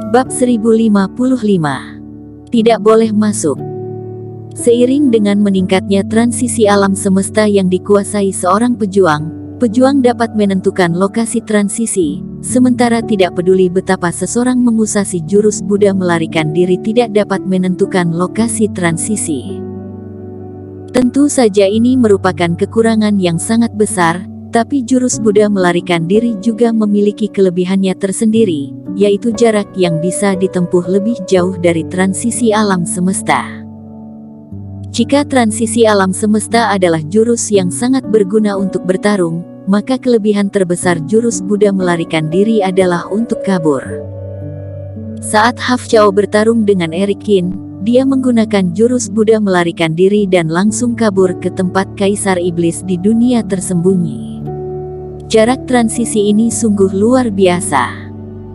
Bab 1055. Tidak boleh masuk. Seiring dengan meningkatnya transisi alam semesta yang dikuasai seorang pejuang, pejuang dapat menentukan lokasi transisi, sementara tidak peduli betapa seseorang mengusasi jurus Buddha melarikan diri tidak dapat menentukan lokasi transisi. Tentu saja ini merupakan kekurangan yang sangat besar, tapi jurus Buddha melarikan diri juga memiliki kelebihannya tersendiri, yaitu jarak yang bisa ditempuh lebih jauh dari transisi alam semesta. Jika transisi alam semesta adalah jurus yang sangat berguna untuk bertarung, maka kelebihan terbesar jurus Buddha melarikan diri adalah untuk kabur. Saat Hafchao bertarung dengan Eric Kin, dia menggunakan jurus Buddha melarikan diri dan langsung kabur ke tempat Kaisar Iblis di dunia tersembunyi. Jarak transisi ini sungguh luar biasa.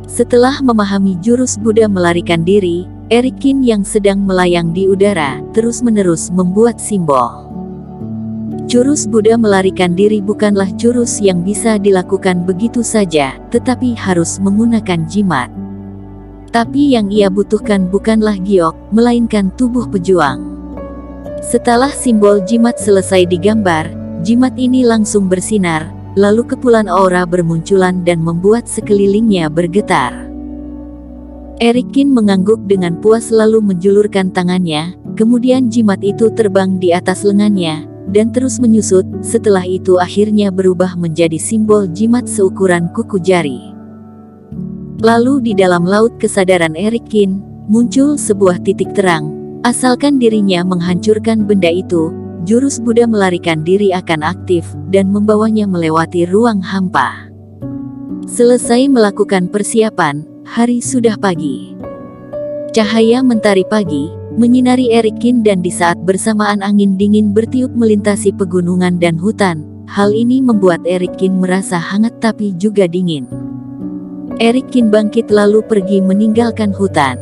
Setelah memahami jurus Buddha melarikan diri, Eric Kin yang sedang melayang di udara terus-menerus membuat simbol. Jurus Buddha melarikan diri bukanlah jurus yang bisa dilakukan begitu saja, tetapi harus menggunakan jimat. Tapi yang ia butuhkan bukanlah giok, melainkan tubuh pejuang. Setelah simbol jimat selesai digambar, jimat ini langsung bersinar, lalu kepulan aura bermunculan dan membuat sekelilingnya bergetar. Eric Kin mengangguk dengan puas lalu menjulurkan tangannya, kemudian jimat itu terbang di atas lengannya, dan terus menyusut, setelah itu akhirnya berubah menjadi simbol jimat seukuran kuku jari. Lalu di dalam laut kesadaran Eric Kin, muncul sebuah titik terang, asalkan dirinya menghancurkan benda itu, jurus Buddha melarikan diri akan aktif, dan membawanya melewati ruang hampa. Selesai melakukan persiapan, hari sudah pagi. Cahaya mentari pagi, menyinari Eric Kin dan di saat bersamaan angin dingin bertiup melintasi pegunungan dan hutan, hal ini membuat Eric Kin merasa hangat tapi juga dingin. Eric Kin bangkit lalu pergi meninggalkan hutan.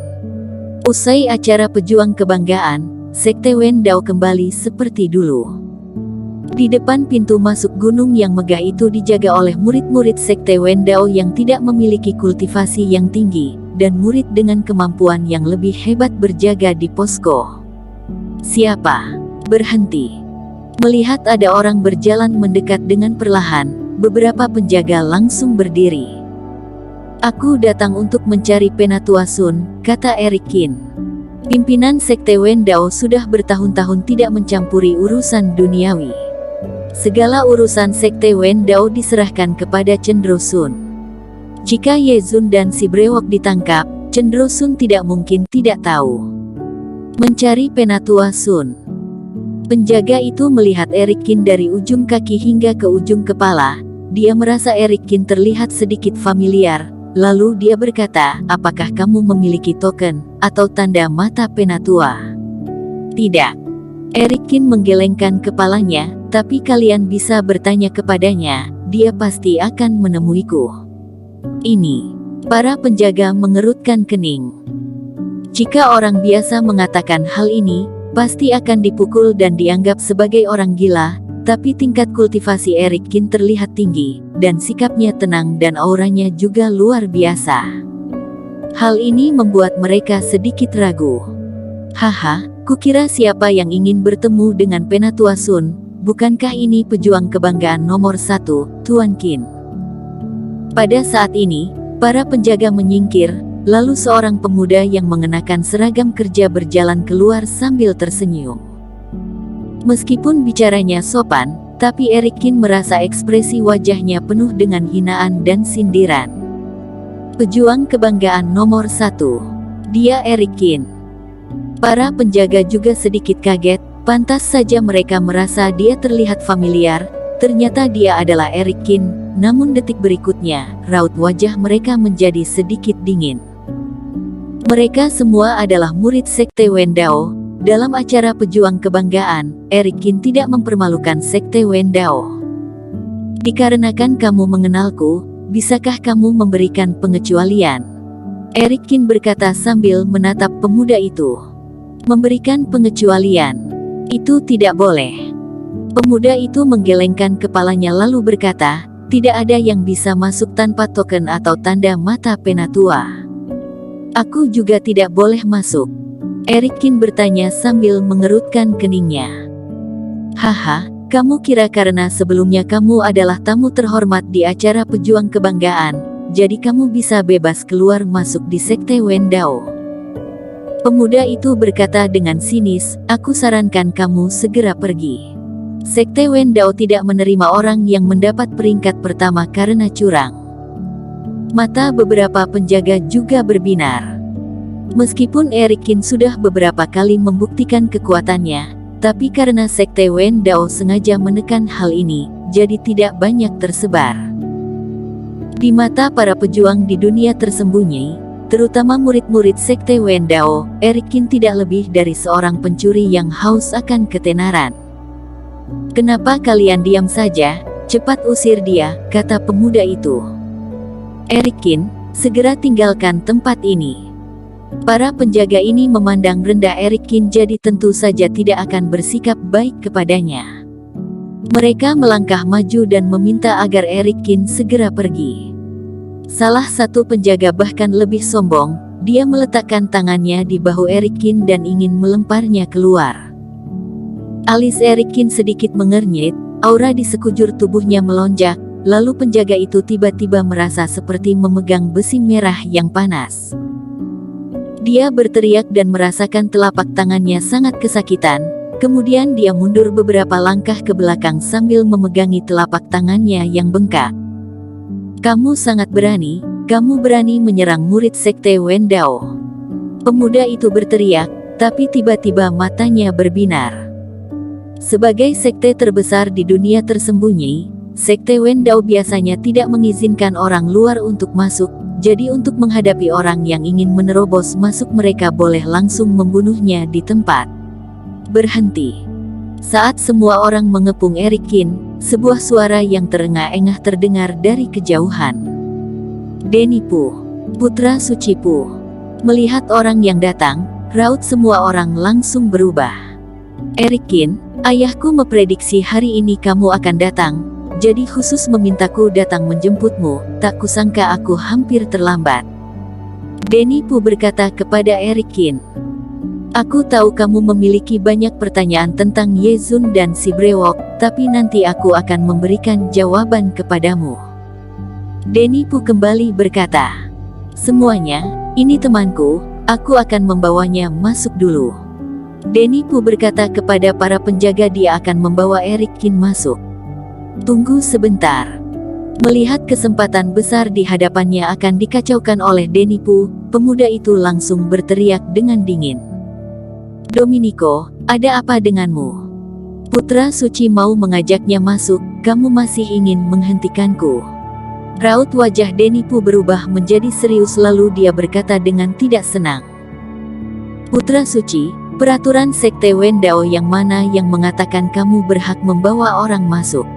Usai acara pejuang kebanggaan, Sekte Wen Dao kembali seperti dulu. Di depan pintu masuk gunung yang megah itu dijaga oleh murid-murid Sekte Wen Dao yang tidak memiliki kultivasi yang tinggi, dan murid dengan kemampuan yang lebih hebat berjaga di posko. Siapa? Berhenti. Melihat ada orang berjalan mendekat dengan perlahan, beberapa penjaga langsung berdiri. Aku datang untuk mencari Penatua Sun, kata Eric Kin. Pimpinan Sekte Wen Dao sudah bertahun-tahun tidak mencampuri urusan duniawi. Segala urusan Sekte Wen Dao diserahkan kepada Cendro Sun. Jika Ye Zun dan si brewok ditangkap, Cendro Sun tidak mungkin tidak tahu. Mencari Penatua Sun. Penjaga itu melihat Eric Kin dari ujung kaki hingga ke ujung kepala. Dia merasa Eric Kin terlihat sedikit familiar. Lalu dia berkata, apakah kamu memiliki token, atau tanda mata Penatua? Tidak. Eric Kin menggelengkan kepalanya, tapi kalian bisa bertanya kepadanya, dia pasti akan menemuiku. Ini. Para penjaga mengerutkan kening. Jika orang biasa mengatakan hal ini, pasti akan dipukul dan dianggap sebagai orang gila, tapi tingkat kultivasi Eric Kin terlihat tinggi, dan sikapnya tenang dan auranya juga luar biasa. Hal ini membuat mereka sedikit ragu. Haha, kukira siapa yang ingin bertemu dengan Penatua Sun, bukankah ini pejuang kebanggaan nomor 1, Tuan Kin? Pada saat ini, para penjaga menyingkir, lalu seorang pemuda yang mengenakan seragam kerja berjalan keluar sambil tersenyum. Meskipun bicaranya sopan, tapi Eric Kin merasa ekspresi wajahnya penuh dengan hinaan dan sindiran. Pejuang kebanggaan nomor 1. Dia Eric Kin. Para penjaga juga sedikit kaget, pantas saja mereka merasa dia terlihat familiar, ternyata dia adalah Eric Kin, namun detik berikutnya, raut wajah mereka menjadi sedikit dingin. Mereka semua adalah murid Sekte Wen Dao. Dalam acara pejuang kebanggaan, Eric Kin tidak mempermalukan Sekte Wen Dao. Dikarenakan kamu mengenalku, bisakah kamu memberikan pengecualian? Eric Kin berkata sambil menatap pemuda itu. Memberikan pengecualian? Itu tidak boleh. Pemuda itu menggelengkan kepalanya lalu berkata, tidak ada yang bisa masuk tanpa token atau tanda mata Penatua. Aku juga tidak boleh masuk. Eric Kin bertanya sambil mengerutkan keningnya. Haha, kamu kira karena sebelumnya kamu adalah tamu terhormat di acara pejuang kebanggaan, jadi kamu bisa bebas keluar masuk di sekte Wendao? Pemuda itu berkata dengan sinis, aku sarankan kamu segera pergi. Sekte Wendao tidak menerima orang yang mendapat peringkat pertama karena curang. Mata beberapa penjaga juga berbinar. Meskipun Eric Kin sudah beberapa kali membuktikan kekuatannya, tapi karena sekte Wendao sengaja menekan hal ini, jadi tidak banyak tersebar. Di mata para pejuang di dunia tersembunyi, terutama murid-murid sekte Wendao, Eric Kin tidak lebih dari seorang pencuri yang haus akan ketenaran. Kenapa kalian diam saja? Cepat usir dia, kata pemuda itu. Eric Kin, segera tinggalkan tempat ini. Para penjaga ini memandang rendah Eric Kin, jadi tentu saja tidak akan bersikap baik kepadanya. Mereka melangkah maju dan meminta agar Eric Kin segera pergi. Salah satu penjaga bahkan lebih sombong, dia meletakkan tangannya di bahu Eric Kin dan ingin melemparnya keluar. Alis Eric Kin sedikit mengernyit, aura di sekujur tubuhnya melonjak, lalu penjaga itu tiba-tiba merasa seperti memegang besi merah yang panas. Dia berteriak dan merasakan telapak tangannya sangat kesakitan, kemudian dia mundur beberapa langkah ke belakang sambil memegangi telapak tangannya yang bengkak. Kamu sangat berani, kamu berani menyerang murid sekte Wendao. Pemuda itu berteriak, tapi tiba-tiba matanya berbinar. Sebagai sekte terbesar di dunia tersembunyi, sekte Wendao biasanya tidak mengizinkan orang luar untuk masuk. Jadi untuk menghadapi orang yang ingin menerobos masuk, mereka boleh langsung membunuhnya di tempat. Berhenti. Saat semua orang mengepung Eric Kin, sebuah suara yang terengah-engah terdengar dari kejauhan. Denny Pu, putra suci Pu. Melihat orang yang datang, raut semua orang langsung berubah. Eric Kin, ayahku memprediksi hari ini kamu akan datang. Jadi khusus memintaku datang menjemputmu, tak kusangka aku hampir terlambat. Denny Pu berkata kepada Eric Kin. Aku tahu kamu memiliki banyak pertanyaan tentang Ye Zun dan si brewok, tapi nanti aku akan memberikan jawaban kepadamu. Denny Pu kembali berkata. Semuanya, ini temanku, aku akan membawanya masuk dulu. Denny Pu berkata kepada para penjaga dia akan membawa Eric Kin masuk. Tunggu sebentar. Melihat kesempatan besar di hadapannya akan dikacaukan oleh Denny Pu, pemuda itu langsung berteriak dengan dingin. Domenico, ada apa denganmu? Putra suci mau mengajaknya masuk, kamu masih ingin menghentikanku? Raut wajah Denny Pu berubah menjadi serius lalu dia berkata dengan tidak senang. Putra suci, peraturan sekte Wendao yang mana yang mengatakan kamu berhak membawa orang masuk?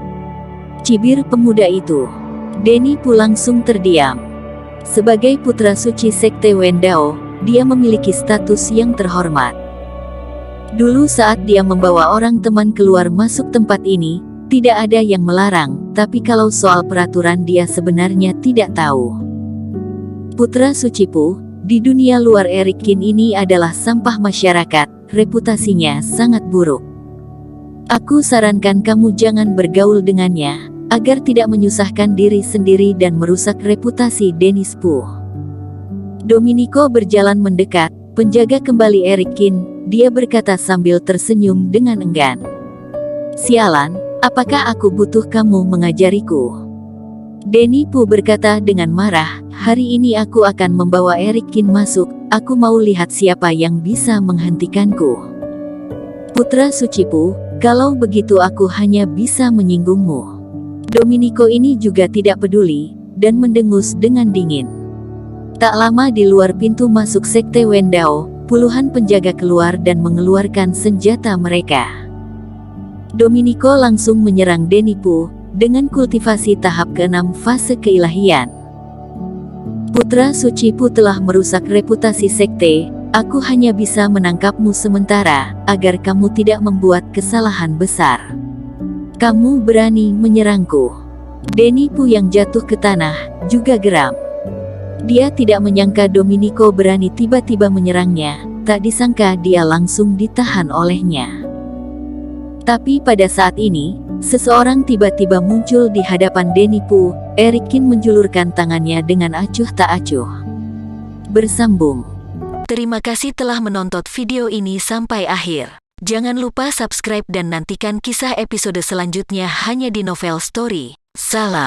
Cibir pemuda itu. Denny Pu langsung terdiam. Sebagai putra suci sekte Wendao, dia memiliki status yang terhormat. Dulu saat dia membawa orang teman keluar masuk tempat ini, tidak ada yang melarang, tapi kalau soal peraturan dia sebenarnya tidak tahu. Putra suci Pu, di dunia luar Eric Kin ini adalah sampah masyarakat, reputasinya sangat buruk. Aku sarankan kamu jangan bergaul dengannya, agar tidak menyusahkan diri sendiri dan merusak reputasi Denny Pu. Domenico berjalan mendekat, penjaga kembali Eric Kin, dia berkata sambil tersenyum dengan enggan. Sialan, apakah aku butuh kamu mengajariku? Denny Pu berkata dengan marah, hari ini aku akan membawa Eric Kin masuk, aku mau lihat siapa yang bisa menghentikanku. Putra suci Pu, kalau begitu aku hanya bisa menyinggungmu. Domenico ini juga tidak peduli, dan mendengus dengan dingin. Tak lama di luar pintu masuk sekte Wendao, puluhan penjaga keluar dan mengeluarkan senjata mereka. Domenico langsung menyerang Denny Pu, dengan kultivasi tahap ke-6 fase keilahian. Putra suci Pu telah merusak reputasi sekte, aku hanya bisa menangkapmu sementara, agar kamu tidak membuat kesalahan besar. Kamu berani menyerangku. Denny Pu yang jatuh ke tanah, juga geram. Dia tidak menyangka Domenico berani tiba-tiba menyerangnya, tak disangka dia langsung ditahan olehnya. Tapi pada saat ini, seseorang tiba-tiba muncul di hadapan Denipu. Erik Kin menjulurkan tangannya dengan acuh tak acuh. Bersambung. Terima kasih telah menonton video ini sampai akhir. Jangan lupa subscribe dan nantikan kisah episode selanjutnya hanya di Novel Story. Salam.